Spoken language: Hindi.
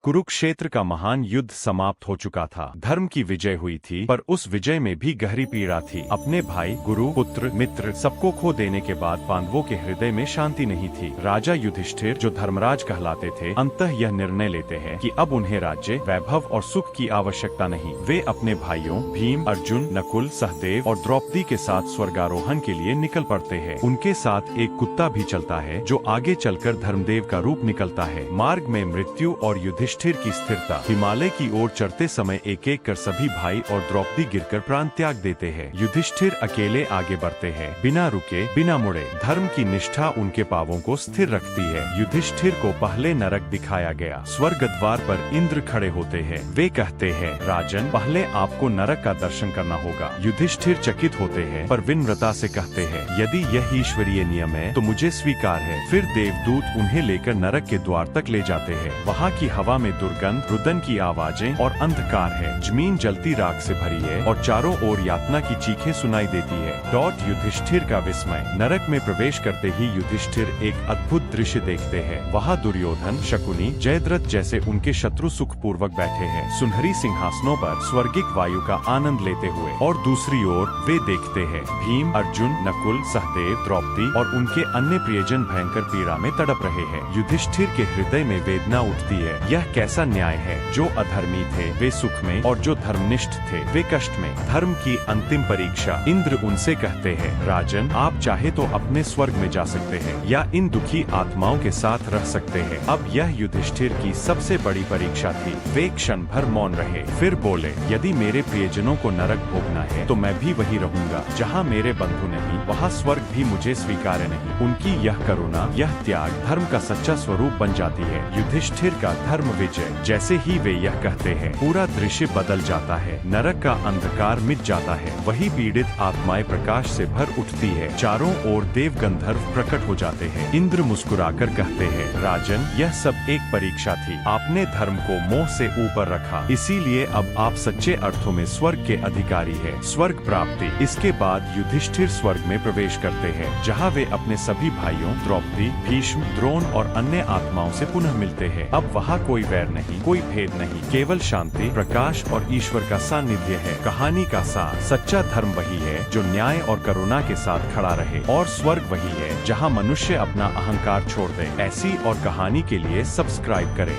कुरुक्षेत्र का महान युद्ध समाप्त हो चुका था। धर्म की विजय हुई थी, पर उस विजय में भी गहरी पीड़ा थी। अपने भाई, गुरु, पुत्र, मित्र सबको खो देने के बाद पांडवों के हृदय में शांति नहीं थी। राजा युधिष्ठिर, जो धर्मराज कहलाते थे, अंततः यह निर्णय लेते हैं कि अब उन्हें राज्य, वैभव और सुख की आवश्यकता नहीं। वे अपने भाइयों भीम, अर्जुन, नकुल, सहदेव और द्रौपदी के साथ स्वर्गारोहण के लिए निकल पड़ते हैं। उनके साथ एक कुत्ता भी चलता है, जो आगे चलकर धर्मदेव का रूप निकलता है। मार्ग में मृत्यु और युधिष्ठिर की स्थिरता। हिमालय की ओर चढ़ते समय एक एक कर सभी भाई और द्रौपदी गिरकर प्राण त्याग देते हैं। युधिष्ठिर अकेले आगे बढ़ते हैं, बिना रुके, बिना मुड़े। धर्म की निष्ठा उनके पांवों को स्थिर रखती है। युधिष्ठिर को पहले नरक दिखाया गया। स्वर्ग द्वार पर इंद्र खड़े होते हैं। वे कहते हैं, राजन, पहले आपको नरक का दर्शन करना होगा। युधिष्ठिर चकित होते हैं, पर विनम्रता से कहते हैं, यदि यह ईश्वरीय नियम है तो मुझे स्वीकार है। फिर देवदूत उन्हें लेकर नरक के द्वार तक ले जाते हैं। वहाँ की हवा में दुर्गंध, रुदन की आवाजें और अंधकार है। जमीन जलती राख से भरी है और चारों ओर यातना की चीखें सुनाई देती है। युधिष्ठिर का विस्मय। नरक में प्रवेश करते ही युधिष्ठिर एक अद्भुत दृश्य देखते हैं। वहाँ दुर्योधन, शकुनी, जयद्रथ जैसे उनके शत्रु सुखपूर्वक बैठे हैं, सुनहरी सिंहासनों पर स्वर्गिक वायु का आनंद लेते हुए। और दूसरी ओर वे देखते हैं भीम, अर्जुन, नकुल, सहदेव, द्रौपदी और उनके अन्य प्रियजन भयंकर पीड़ा में तड़प रहे हैं। युधिष्ठिर के हृदय में वेदना उठती है। यह कैसा न्याय है? जो अधर्मी थे वे सुख में और जो धर्मनिष्ठ थे वे कष्ट में। धर्म की अंतिम परीक्षा। इंद्र उनसे कहते हैं, राजन, आप चाहे तो अपने स्वर्ग में जा सकते हैं या इन दुखी आत्माओं के साथ रह सकते हैं। अब यह युधिष्ठिर की सबसे बड़ी परीक्षा थी। वे क्षण भर मौन रहे, फिर बोले, यदि मेरे प्रियजनों को नरक भोगना है तो मैं भी वही रहूंगा। जहाँ मेरे बंधु नहीं, वहाँ स्वर्ग भी मुझे स्वीकार्य नहीं। उनकी यह करुणा, यह त्याग धर्म का सच्चा स्वरूप बन जाती है। युधिष्ठिर का धर्म विजय। जैसे ही वे यह कहते हैं, पूरा दृश्य बदल जाता है। नरक का अंधकार मिट जाता है। वही पीड़ित आत्माएं प्रकाश से भर उठती है। चारों ओर देव गंधर्व प्रकट हो जाते हैं। इंद्र मुस्कुराकर कहते हैं, राजन, यह सब एक परीक्षा थी। आपने धर्म को मोह से ऊपर रखा, इसीलिए अब आप सच्चे अर्थों में स्वर्ग के अधिकारी हैं। स्वर्ग प्राप्ति। इसके बाद युधिष्ठिर स्वर्ग में प्रवेश करते हैं, जहाँ वे अपने सभी भाइयों, द्रौपदी, भीष्म, द्रोण और अन्य आत्माओं से पुनः मिलते हैं। अब वहाँ कोई वैर नहीं, कोई भेद नहीं, केवल शांति, प्रकाश और ईश्वर का सानिध्य है। कहानी का सार। सच्चा धर्म वही है जो न्याय और करुणा के साथ खड़ा रहे, और स्वर्ग वही है जहाँ मनुष्य अपना अहंकार छोड़ दे। ऐसी और कहानी के लिए सब्सक्राइब करें।